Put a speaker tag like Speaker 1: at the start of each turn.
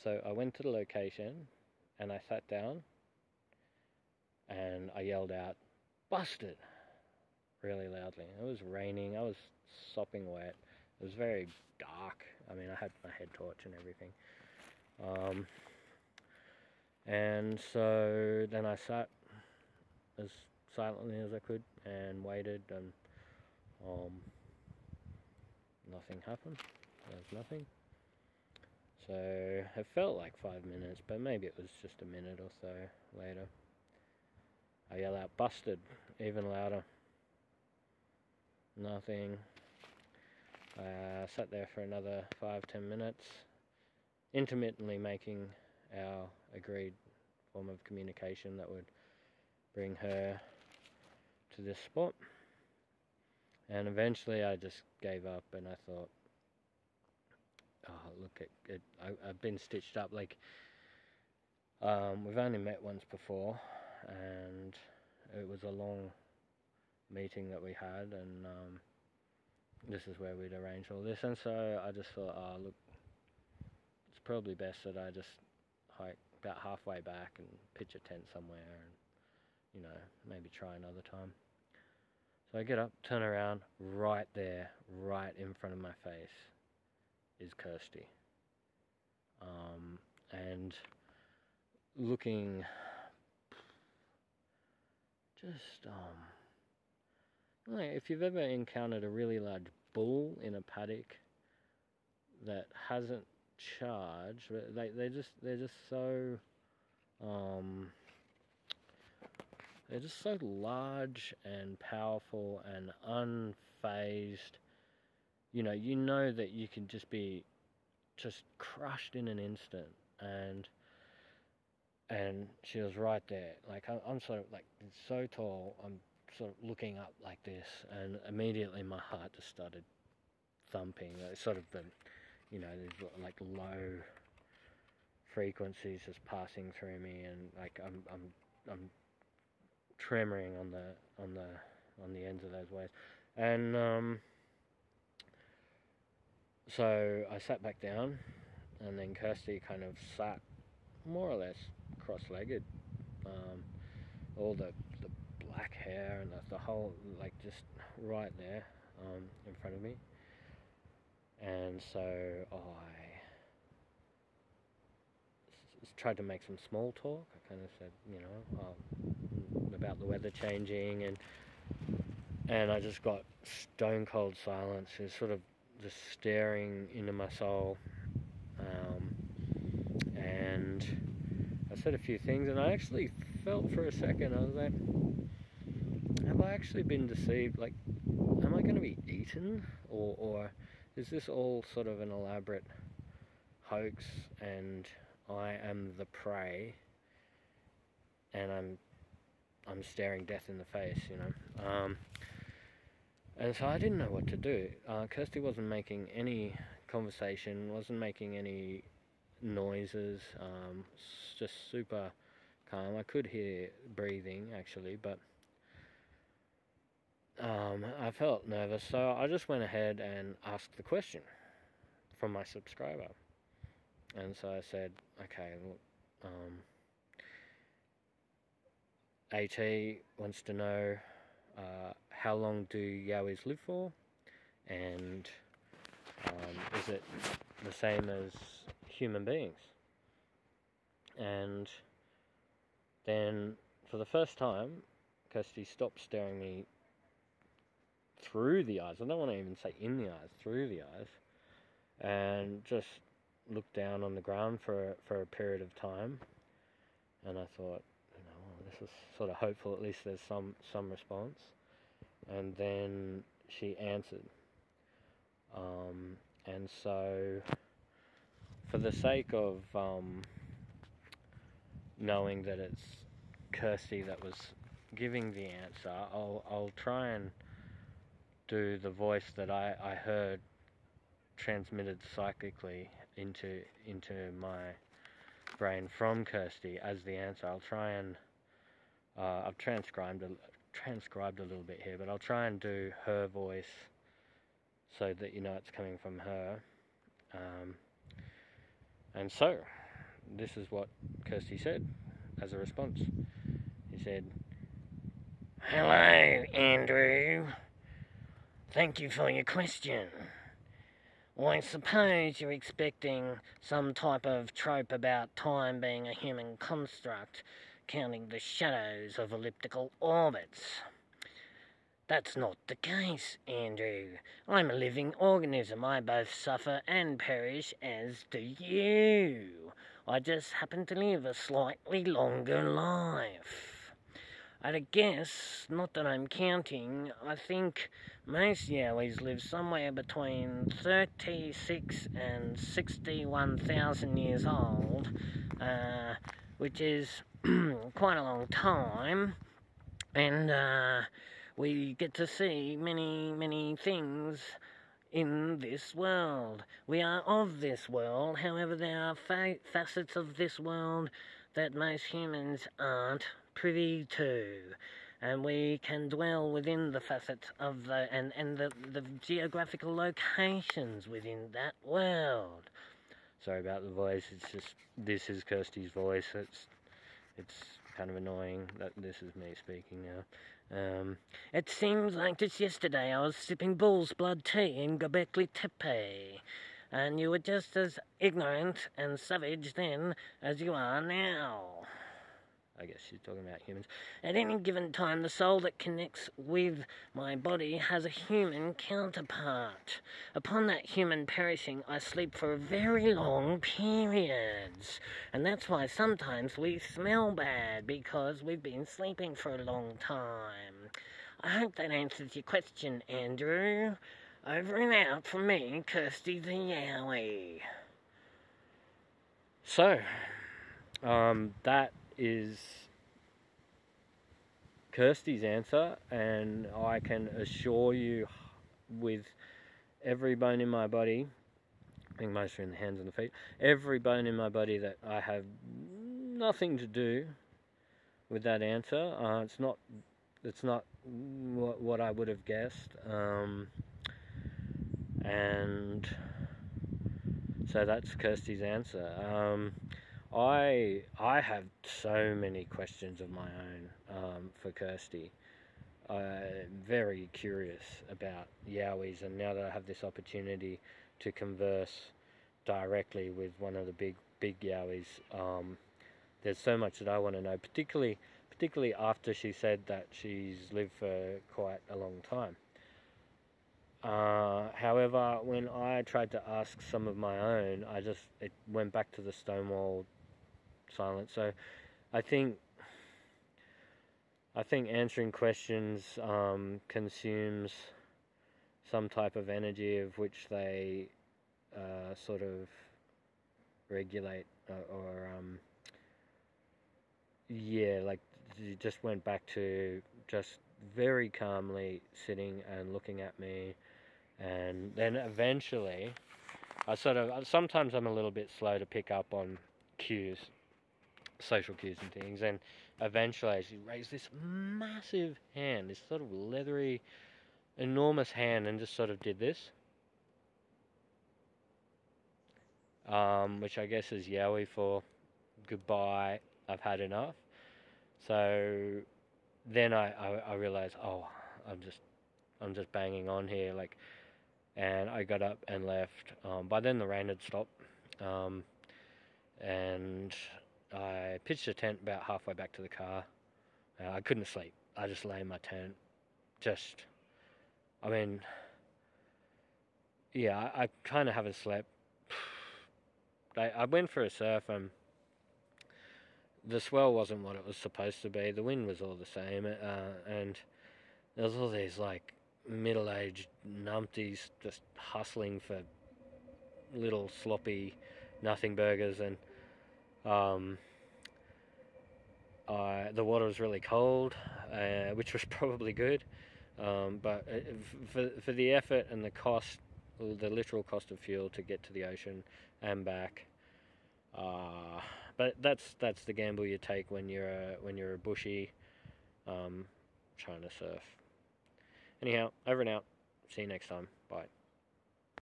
Speaker 1: So I went to the location and I sat down and I yelled out, "Busted!" really loudly. It was raining, I was sopping wet, it was very dark. I mean, I had my head torch and everything. And so then I sat as silently as I could and waited, and nothing happened. There was nothing. So it felt like 5 minutes, but maybe it was just a minute or so later. I yell out, "Busted!" even louder. Nothing. I sat there for another 5-10 minutes, intermittently making our agreed form of communication that would bring her to this spot. And eventually I just gave up and I thought, oh, look, I've been stitched up. Like, we've only met once before, and it was a long meeting that we had, and this is where we'd arrange all this. And so I just thought, oh, look, it's probably best that I just hike about halfway back and pitch a tent somewhere and, you know, maybe try another time. So I get up, turn around, right there, right in front of my face is Kirsty. And looking just, like if you've ever encountered a really large bull in a paddock that hasn't charged, they're just so they're just so large and powerful and unfazed. You know that you can just be just crushed in an instant, and she was right there. Like I'm sort of like so tall, I'm sort of looking up like this, and immediately my heart just started thumping. It's sort of the, these like low frequencies just passing through me, and like I'm tremoring on the ends of those waves, and so I sat back down, and then Kirsty kind of sat more or less cross-legged, all the black hair and the whole, like, just right there in front of me. And so I tried to make some small talk. I kind of said, about the weather changing, and I just got stone cold silence. She was sort of just staring into my soul, and I said a few things, and I actually felt for a second, I was like, have I actually been deceived? Like, am I going to be eaten, or is this all sort of an elaborate hoax, and I am the prey, and I'm staring death in the face, and so I didn't know what to do. Kirsty wasn't making any conversation, wasn't making any noises, just super calm. I could hear breathing, actually, but I felt nervous, so I just went ahead and asked the question from my subscriber. And so I said, okay, look, AT wants to know, how long do Yowies live for, and is it the same as human beings? And then for the first time, Kirsty stopped staring me through the eyes. I don't want to even say in the eyes, through the eyes, and just looked down on the ground for a period of time. And I thought, this is sort of hopeful, at least there's some response. And then she answered. And so, for the sake of knowing that it's Kirsty that was giving the answer, I'll try and do the voice that I heard transmitted psychically into my brain from Kirsty as the answer. I'll try and I've transcribed a little bit here, but I'll try and do her voice so that it's coming from her. And so this is what Kirsty said as a response. He said, "Hello, Andrew. Thank you for your question. I suppose you're expecting some type of trope about time being a human construct, counting the shadows of elliptical orbits. That's not the case, Andrew. I'm a living organism. I both suffer and perish, as do you. I just happen to live a slightly longer life. I'd guess, not that I'm counting, I think most Yowies live somewhere between 36 and 61,000 years old, which is quite a long time, and we get to see many, many things in this world. We are of this world, however there are facets of this world that most humans aren't privy to, and we can dwell within the facets of the geographical locations within that world. Sorry about the voice, it's just, this is Kirsty's voice, it's kind of annoying that this is me speaking now. It seems like just yesterday I was sipping bull's blood tea in Göbekli Tepe, and you were just as ignorant and savage then as you are now. I guess she's talking about humans. At any given time, the soul that connects with my body has a human counterpart. Upon that human perishing, I sleep for very long periods. And that's why sometimes we smell bad, because we've been sleeping for a long time. I hope that answers your question, Andrew. Over and out from me, Kirsty the Yowie. So, that is Kirsty's answer, and I can assure you with every bone in my body, I think mostly in the hands and the feet, every bone in my body, that I have nothing to do with that answer. It's not what I would have guessed, and so that's Kirsty's answer. I have so many questions of my own for Kirsty. Very curious about Yowies, and now that I have this opportunity to converse directly with one of the big Yowies, there's so much that I want to know, particularly after she said that she's lived for quite a long time. However, when I tried to ask some of my own, it went back to the stonewall silence. So I think answering questions consumes some type of energy of which they sort of regulate, like you just went back to just very calmly sitting and looking at me, and then eventually sometimes I'm a little bit slow to pick up on cues, social cues and things, and eventually she raised this massive hand, this sort of leathery, enormous hand, and just sort of did this, which I guess is Yowie for goodbye, I've had enough. So then I realized, oh, I'm just banging on here, like, and I got up and left. By then the rain had stopped, and I pitched a tent about halfway back to the car. I couldn't sleep. I just lay in my tent. I kind of haven't slept. I went for a surf, and the swell wasn't what it was supposed to be. The wind was all the same, and there was all these, like, middle-aged numpties just hustling for little sloppy nothing burgers, and the water was really cold, which was probably good, but for the effort and the cost, the literal cost of fuel to get to the ocean and back, but that's the gamble you take when you're a bushie trying to surf. Anyhow, over and out. See you next time. Bye.